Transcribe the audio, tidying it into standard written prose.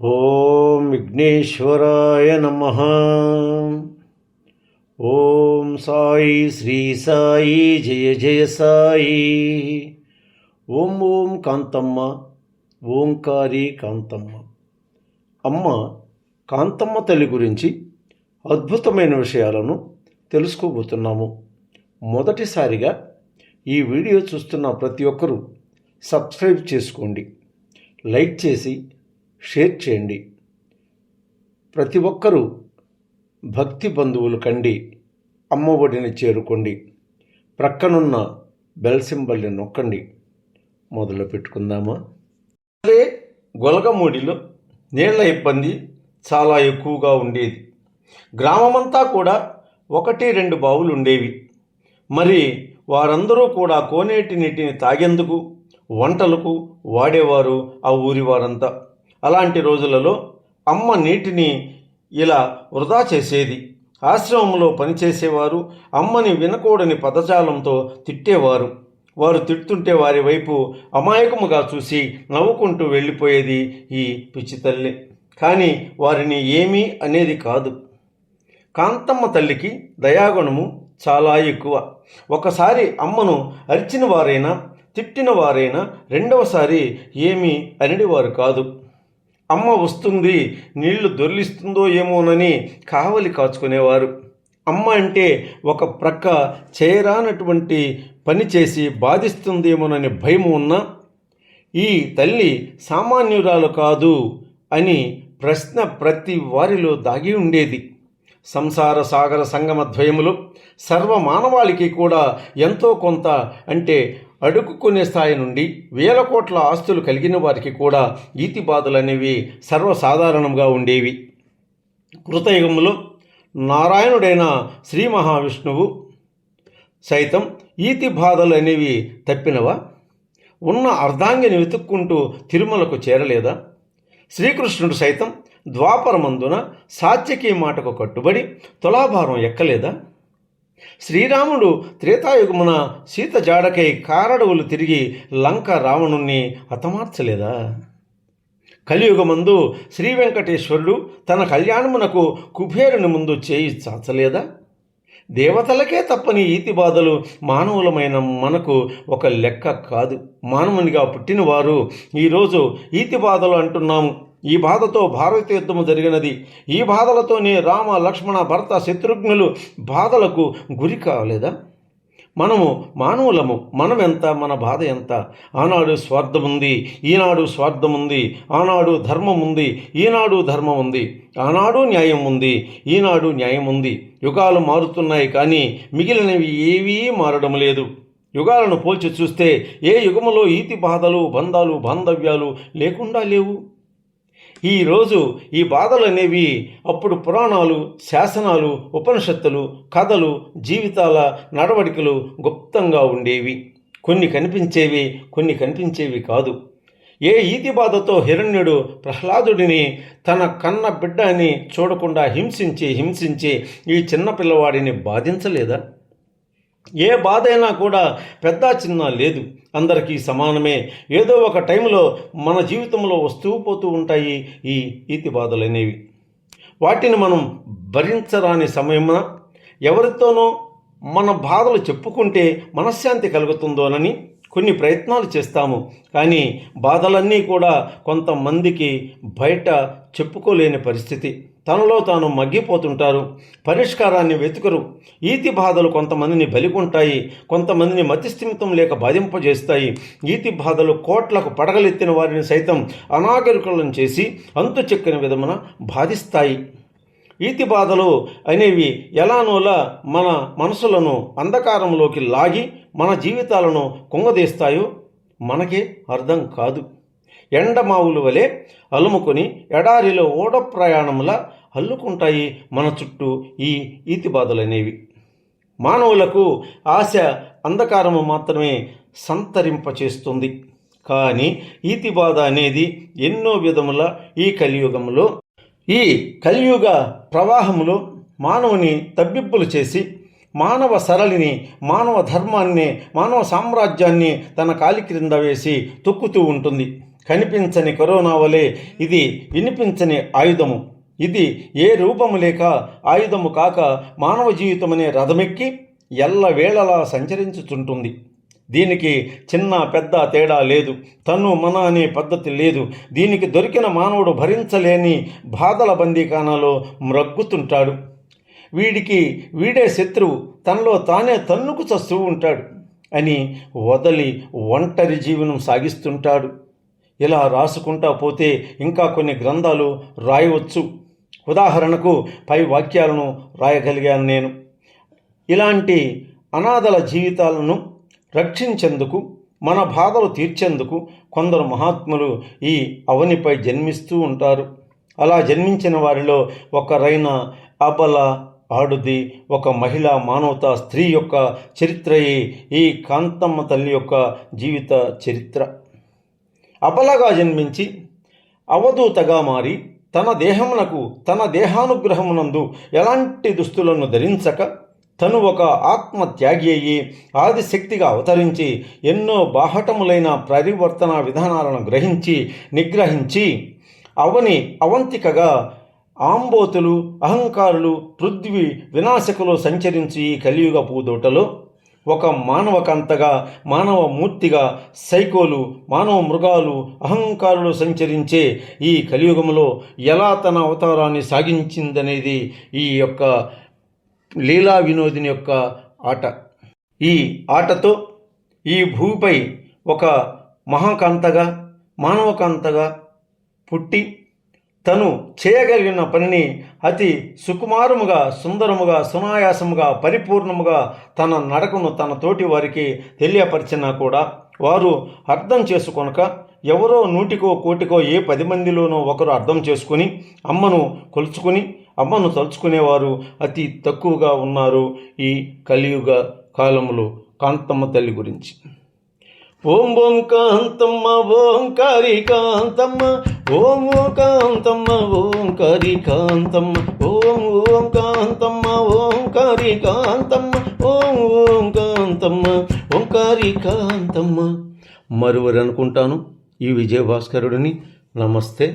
ఓం విఘ్నేశ్వరాయ నమః. ఓం సాయి శ్రీ సాయి జయ జయ సాయి. ఓం ఓం కాంతమ్మ ఓంకారి కాంతమ్మ. అమ్మ కాంతమ్మ తల్లి గురించి అద్భుతమైన విషయాలను తెలుసుకోబోతున్నాము. మొదటిసారిగా ఈ వీడియో చూస్తున్న ప్రతి ఒక్కరూ సబ్స్క్రైబ్ చేసుకోండి, లైక్ చేసి షేర్ చేయండి. ప్రతి ఒక్కరూ భక్తి బంధువులు కండి అమ్మ ఒడిని చేరుకోండి. ప్రక్కనున్న బెల్ సింబల్ని నొక్కండి. మొదలు పెట్టుకుందామా? అదే గొలగమూడిలో నీళ్ల ఇబ్బంది చాలా ఎక్కువగా ఉండేది. గ్రామమంతా కూడా 1-2 బావులు ఉండేవి. మరి వారందరూ కూడా కోనేటి నీటిని తాగేందుకు, వంటలకు వాడేవారు ఆ ఊరి వారంతా. అలాంటి రోజులలో అమ్మ నీటిని ఇలా వృధా చేసేది. ఆశ్రమంలో పనిచేసేవారు అమ్మని వినకూడని పదజాలంతో తిట్టేవారు. వారు తిడుతుంటే వారి వైపు అమాయకముగా చూసి నవ్వుకుంటూ వెళ్ళిపోయేది ఈ పిచ్చి తల్లి. కానీ వారిని ఏమీ అనేది కాదు. కాంతమ్మ తల్లికి దయాగుణము చాలా ఎక్కువ. ఒకసారి అమ్మను అరిచిన వారైనా తిట్టిన వారైనా రెండవసారి ఏమీ అనేవారు కాదు. అమ్మ వస్తుంది, నీళ్లు దొర్లిస్తుందో ఏమోనని కావలి కాచుకునేవారు. అమ్మ అంటే ఒక ప్రక్క చేయరానటువంటి పని చేసి బాధిస్తుందేమోనని భయం ఉన్నా ఈ తల్లి సామాన్యురాలు కాదు అని ప్రశ్న ప్రతి వారిలో దాగి ఉండేది. సంసార సాగర సంగమ ద్వయములు సర్వమానవాళికి కూడా ఎంతో కొంత, అంటే అడుక్కునే స్థాయి నుండి 1000 కోట్ల ఆస్తులు కలిగిన వారికి కూడా ఈతి బాధలు అనేవి సర్వసాధారణంగా ఉండేవి. కృతయుగంలో నారాయణుడైన శ్రీ మహావిష్ణువు సైతం ఈతి బాధలు అనేవి తప్పినవా? ఉన్న అర్ధాంగిని వెతుక్కుంటూ తిరుమలకు చేరలేదా? శ్రీకృష్ణుడు సైతం ద్వాపరమందున సాత్యకి మాటకు కట్టుబడి తులాభారం ఎక్కలేదా? శ్రీరాముడు త్రేతాయుగమున సీత జాడకై కారడవులు తిరిగి లంక రావణుణ్ణి హతమార్చలేదా? కలియుగమందు శ్రీ వెంకటేశ్వరుడు తన కళ్యాణమునకు కుబేరుని ముందు చేయి చాచలేదా? దేవతలకే తప్పని ఈతి బాధలు మానవులమైన మనకు ఒక లెక్క కాదు. మానవునిగా పుట్టినవారు ఈరోజు ఈతి బాధలు అంటున్నాము. ఈ బాధతో భారత యుద్ధము జరిగినది. ఈ బాధలతోనే రామ లక్ష్మణ భరత శత్రుఘ్నులు బాధలకు గురి కాలేదా? మనము మానవులము. మనమెంత, మన బాధ ఎంత? ఆనాడు స్వార్థం ఉంది, ఈనాడు స్వార్థం ఉంది. ఆనాడు ధర్మం ఉంది, ఈనాడు ధర్మం ఉంది. ఆనాడు న్యాయం ఉంది, ఈనాడు న్యాయం ఉంది. యుగాలు మారుతున్నాయి, కానీ మిగిలినవి ఏవీ మారడం లేదు. యుగాలను పోల్చి చూస్తే ఏ యుగములో ఈతి బాధలు, బంధాలు, బాంధవ్యాలు లేకుండా లేవు. ఈరోజు ఈ బాధలు అనేవి అప్పుడు పురాణాలు, శాసనాలు, ఉపనిషత్తులు, కథలు, జీవితాల నడవడికలు గుప్తంగా ఉండేవి. కొన్ని కనిపించేవి, కొన్ని కనిపించేవి కాదు. ఏ ఈతి బాధతో హిరణ్యుడు ప్రహ్లాదుడిని తన కన్న బిడ్డ అని చూడకుండా హింసించి ఈ చిన్నపిల్లవాడిని బాధించలేదా? ఏ బాధ అయినా కూడా పెద్ద చిన్న లేదు, అందరికీ సమానమే. ఏదో ఒక టైంలో మన జీవితంలో వస్తూ పోతూ ఉంటాయి ఈ ఈతి బాధలు అనేవి. వాటిని మనం భరించరాని సమయమున ఎవరితోనో మన బాధలు చెప్పుకుంటే మనశ్శాంతి కలుగుతుందోనని కొన్ని ప్రయత్నాలు చేస్తాము. కానీ బాధలన్నీ కూడా కొంతమందికి బయట చెప్పుకోలేని పరిస్థితి. తనలో తాను మగ్గిపోతుంటారు, పరిష్కారాన్ని వెతుకరు. ఈతి బాధలు కొంతమందిని బలికొంటాయి, కొంతమందిని మతిస్థిమితం లేక బాధింపజేస్తాయి. ఈతి బాధలు కోట్లకు పడగలెత్తిన వారిని సైతం అనాగరికులను చేసి అంతు చెక్కని విధమున బాధిస్తాయి. ఈతి బాధలు అనేవి ఎలానోలా మన మనసులను అంధకారంలోకి లాగి మన జీవితాలను కుంగదీస్తాయో మనకే అర్థం కాదు. ఎండమావుల వలె అలుముకొని ఎడారిలో ఓడ ప్రయాణంలా అల్లుకుంటాయి మన చుట్టూ ఈ ఈతి బాధలు అనేవి. మానవులకు ఆశ అంధకారము మాత్రమే సంతరింపచేస్తుంది. కానీ ఈతి బాధ అనేది ఎన్నో విధముల ఈ కలియుగ ప్రవాహములో మానవుని తబ్బిబ్బులు చేసి మానవ సరళిని, మానవ ధర్మాన్ని, మానవ సామ్రాజ్యాన్ని తన కాలి క్రింద వేసి తొక్కుతూ ఉంటుంది. కనిపించని కరోనా వలె ఇది వినిపించని ఆయుధము. ఇది ఏ రూపము లేక ఆయుధము కాక మానవ జీవితమనే రథమెక్కి ఎల్లవేళలా సంచరించుచుంటుంది. దీనికి చిన్న పెద్ద తేడా లేదు. తను మన అనే పద్ధతి లేదు. దీనికి దొరికిన మానవుడు భరించలేని బాధల బందీఖానాలో మ్రగ్గుతుంటాడు. వీడికి వీడే శత్రువు, తనలో తానే తన్నుకు చస్తూ ఉంటాడు అని వదలి ఒంటరి జీవనం సాగిస్తుంటాడు. ఇలా రాసుకుంటా పోతే ఇంకా కొన్ని గ్రంథాలు రాయవచ్చు. ఉదాహరణకు పై వాక్యాలను రాయగలిగాను నేను. ఇలాంటి అనాథల జీవితాలను రక్షించేందుకు, మన బాధలు తీర్చేందుకు కొందరు మహాత్ములు ఈ అవనిపై జన్మిస్తూ ఉంటారు. అలా జన్మించిన వారిలో ఒకరైన అబల ఆడుది, ఒక మహిళా మానవతా స్త్రీ యొక్క చరిత్రయే ఈ కాంతమ్మ తల్లి యొక్క జీవిత చరిత్ర. అబలగా జన్మించి అవధూతగా మారి తన దేహమునకు, తన దేహానుగ్రహమునందు ఎలాంటి దుస్తులను ధరించక తను ఒక ఆత్మత్యాగి అయ్యి ఆదిశక్తిగా అవతరించి ఎన్నో బాహటములైన పరివర్తన విధానాలను గ్రహించి నిగ్రహించి అవంతికగా ఆంబోతులు, అహంకారులు, పృథ్వీ వినాశకులు సంచరించి ఈ కలియుగ పూదోటలో ఒక మానవకంతగా, మానవ మూర్తిగా సైకోలు, మానవ మృగాలు, అహంకారులు సంచరించే ఈ కలియుగంలో ఎలా తన అవతారాన్ని సాగించిందనేది ఈ యొక్క లీలా వినోదిని యొక్క ఆట. ఈ ఆటతో ఈ భూమిపై ఒక మహాకాంతగా, మానవకాంతగా పుట్టి తను చేయగలిగిన పనిని అతి సుకుమారముగా, సుందరముగా, సునాయాసముగా, పరిపూర్ణముగా తన నడకను తన తోటి వారికి తెలియపరిచినా కూడా వారు అర్థం చేసుకొనక ఎవరో నూటికో కోటికో ఏ 10 మందిలోనో ఒకరు అర్థం చేసుకుని అమ్మను కొలుచుకుని అమ్మను తలుచుకునేవారు అతి తక్కువగా ఉన్నారు ఈ కలియుగ కాలంలో. కాంతమ్మ తల్లి గురించి ఓం ఓం కాంతమ్మ ఓంకారి కాంతమ్మ, ఓం ఓం కాంతమ్మ ఓంకారి కాంతమ్మ, ఓం ఓం కాంతమ్మ ఓంకారి కాంతమ్మ, ఓం ఓం కాంతమ్మ ఓంకారి కాంతమ్మ. మరువరు అనుకుంటాను ఈ విజయభాస్కరుడిని. నమస్తే.